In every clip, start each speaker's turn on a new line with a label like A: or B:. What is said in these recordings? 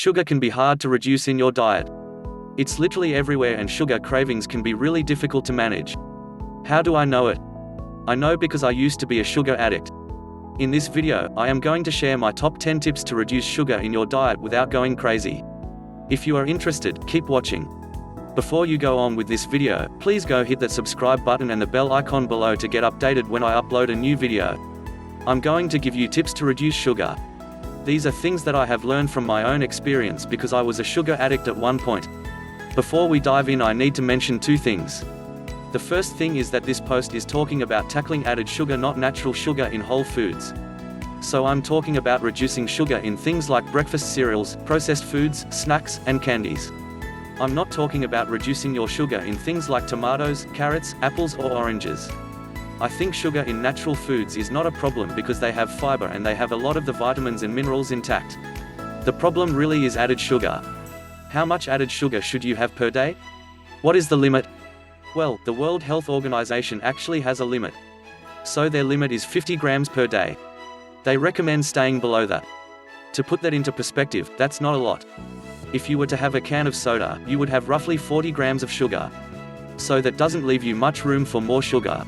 A: Sugar can be hard to reduce in your diet. It's literally everywhere, and sugar cravings can be really difficult to manage. How do I know it? I know because I used to be a sugar addict. In this video, I am going to share my top 10 tips to reduce sugar in your diet without going crazy. If you are interested, keep watching. Before you go on with this video, please go hit that subscribe button and the bell icon below to get updated when I upload a new video. I'm going to give you tips to reduce sugar. These are things that I have learned from my own experience because I was a sugar addict at one point. Before we dive in, I need to mention two things. The first thing is that this post is talking about tackling added sugar, not natural sugar in whole foods. So I'm talking about reducing sugar in things like breakfast cereals, processed foods, snacks, and candies. I'm not talking about reducing your sugar in things like tomatoes, carrots, apples, or oranges. I think sugar in natural foods is not a problem because they have fiber and they have a lot of the vitamins and minerals intact. The problem really is added sugar. How much added sugar should you have per day? What is the limit? Well, the World Health Organization actually has a limit. So their limit is 50 grams per day. They recommend staying below that. To put that into perspective, that's not a lot. If you were to have a can of soda, you would have roughly 40 grams of sugar. So that doesn't leave you much room for more sugar.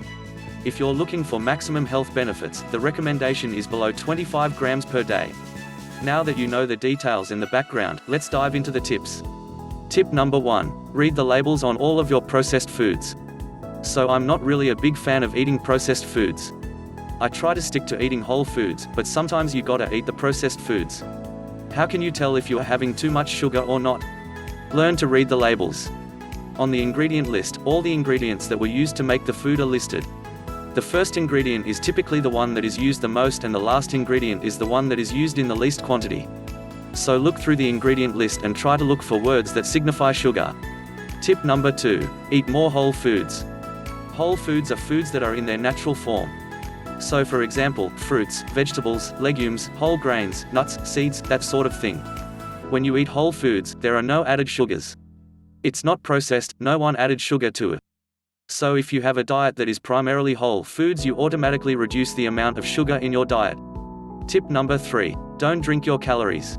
A: If you're looking for maximum health benefits, the recommendation is below 25 grams per day. Now that you know the details and the background, let's dive into the tips. Tip number 1. Read the labels on all of your processed foods. So I'm not really a big fan of eating processed foods. I try to stick to eating whole foods, but sometimes you gotta eat the processed foods. How can you tell if you are having too much sugar or not? Learn to read the labels. On the ingredient list, all the ingredients that were used to make the food are listed. The first ingredient is typically the one that is used the most, and the last ingredient is the one that is used in the least quantity. So look through the ingredient list and try to look for words that signify sugar. Tip number 2. Eat more whole foods. Whole foods are foods that are in their natural form. So for example, fruits, vegetables, legumes, whole grains, nuts, seeds, that sort of thing. When you eat whole foods, there are no added sugars. It's not processed, no one added sugar to it. So if you have a diet that is primarily whole foods, you automatically reduce the amount of sugar in your diet. Tip number 3. Don't drink your calories.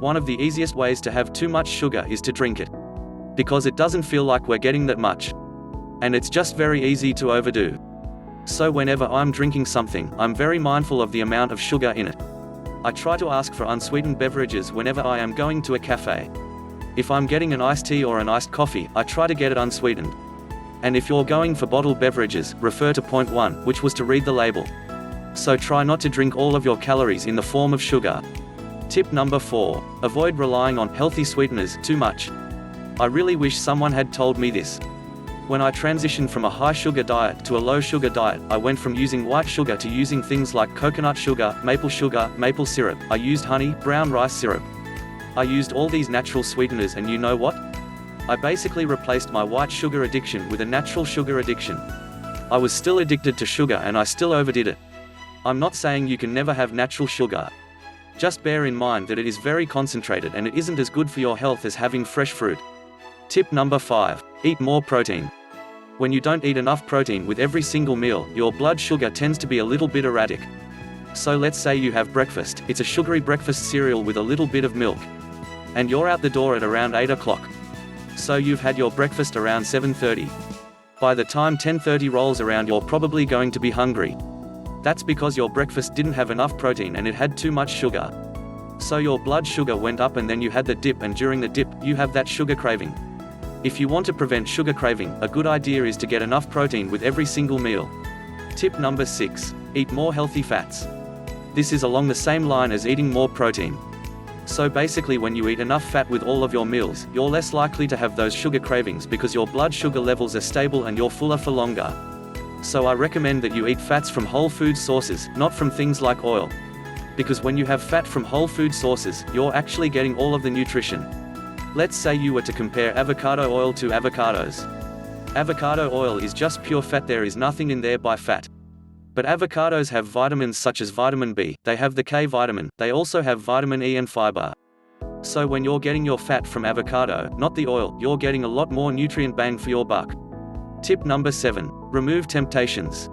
A: One of the easiest ways to have too much sugar is to drink it. Because it doesn't feel like we're getting that much. And it's just very easy to overdo. So whenever I'm drinking something, I'm very mindful of the amount of sugar in it. I try to ask for unsweetened beverages whenever I am going to a cafe. If I'm getting an iced tea or an iced coffee, I try to get it unsweetened. And if you're going for bottled beverages, refer to point 1, which was to read the label. So try not to drink all of your calories in the form of sugar. Tip number 4. Avoid relying on healthy sweeteners too much. I really wish someone had told me this. When I transitioned from a high sugar diet to a low sugar diet, I went from using white sugar to using things like coconut sugar, maple syrup. I used honey, brown rice syrup. I used all these natural sweeteners, and you know what? I basically replaced my white sugar addiction with a natural sugar addiction. I was still addicted to sugar and I still overdid it. I'm not saying you can never have natural sugar. Just bear in mind that it is very concentrated and it isn't as good for your health as having fresh fruit. Tip number 5. Eat more protein. When you don't eat enough protein with every single meal, your blood sugar tends to be a little bit erratic. So let's say you have breakfast, it's a sugary breakfast cereal with a little bit of milk. And you're out the door at around 8 o'clock. So you've had your breakfast around 7:30. By the time 10:30 rolls around, you're probably going to be hungry. That's because your breakfast didn't have enough protein and it had too much sugar. So your blood sugar went up, and then you had the dip, and during the dip, you have that sugar craving. If you want to prevent sugar craving, a good idea is to get enough protein with every single meal. Tip number 6. Eat more healthy fats. This is along the same line as eating more protein. So basically, when you eat enough fat with all of your meals, you're less likely to have those sugar cravings because your blood sugar levels are stable and you're fuller for longer. So I recommend that you eat fats from whole food sources, not from things like oil. Because when you have fat from whole food sources, you're actually getting all of the nutrition. Let's say you were to compare avocado oil to avocados. Avocado oil is just pure fat, there is nothing in there by fat. But avocados have vitamins such as vitamin B, they have the K vitamin, they also have vitamin E and fiber. So when you're getting your fat from avocado, not the oil, you're getting a lot more nutrient bang for your buck. Tip number 7. Remove temptations.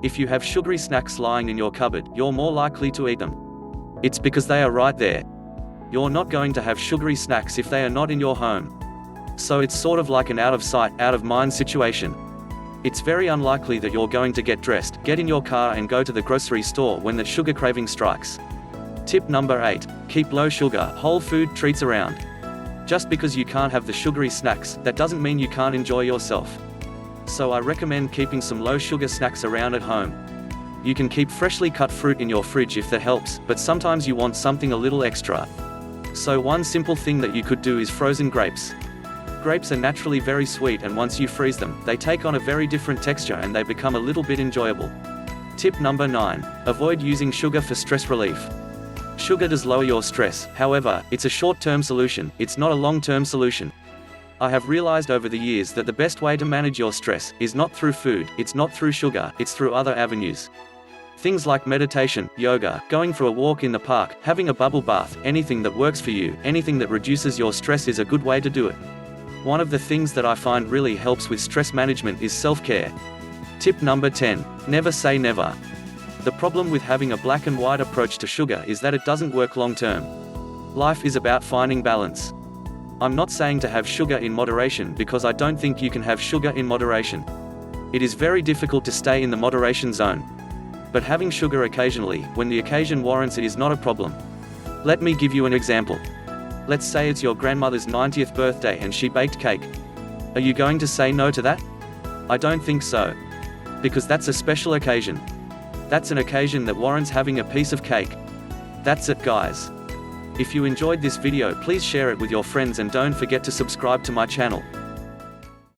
A: If you have sugary snacks lying in your cupboard, you're more likely to eat them. It's because they are right there. You're not going to have sugary snacks if they are not in your home. So it's sort of like an out of sight, out of mind situation. It's very unlikely that you're going to get dressed, get in your car and go to the grocery store when that sugar craving strikes. Tip number 8. Keep low sugar, whole food treats around. Just because you can't have the sugary snacks, that doesn't mean you can't enjoy yourself. So I recommend keeping some low sugar snacks around at home. You can keep freshly cut fruit in your fridge if that helps, but sometimes you want something a little extra. So one simple thing that you could do is frozen grapes. Grapes are naturally very sweet, and once you freeze them, they take on a very different texture and they become a little bit enjoyable. Tip number 9. Avoid using sugar for stress relief. Sugar does lower your stress, however, it's a short-term solution, it's not a long-term solution. I have realized over the years that the best way to manage your stress is not through food, it's not through sugar, it's through other avenues. Things like meditation, yoga, going for a walk in the park, having a bubble bath, anything that works for you, anything that reduces your stress is a good way to do it. One of the things that I find really helps with stress management is self-care. Tip number 10. Never say never. The problem with having a black and white approach to sugar is that it doesn't work long-term. Life is about finding balance. I'm not saying to have sugar in moderation because I don't think you can have sugar in moderation. It is very difficult to stay in the moderation zone. But having sugar occasionally, when the occasion warrants it, is not a problem. Let me give you an example. Let's say it's your grandmother's 90th birthday and she baked cake. Are you going to say no to that? I don't think so. Because that's a special occasion. That's an occasion that warrants having a piece of cake. That's it, guys. If you enjoyed this video, please share it with your friends and don't forget to subscribe to my channel.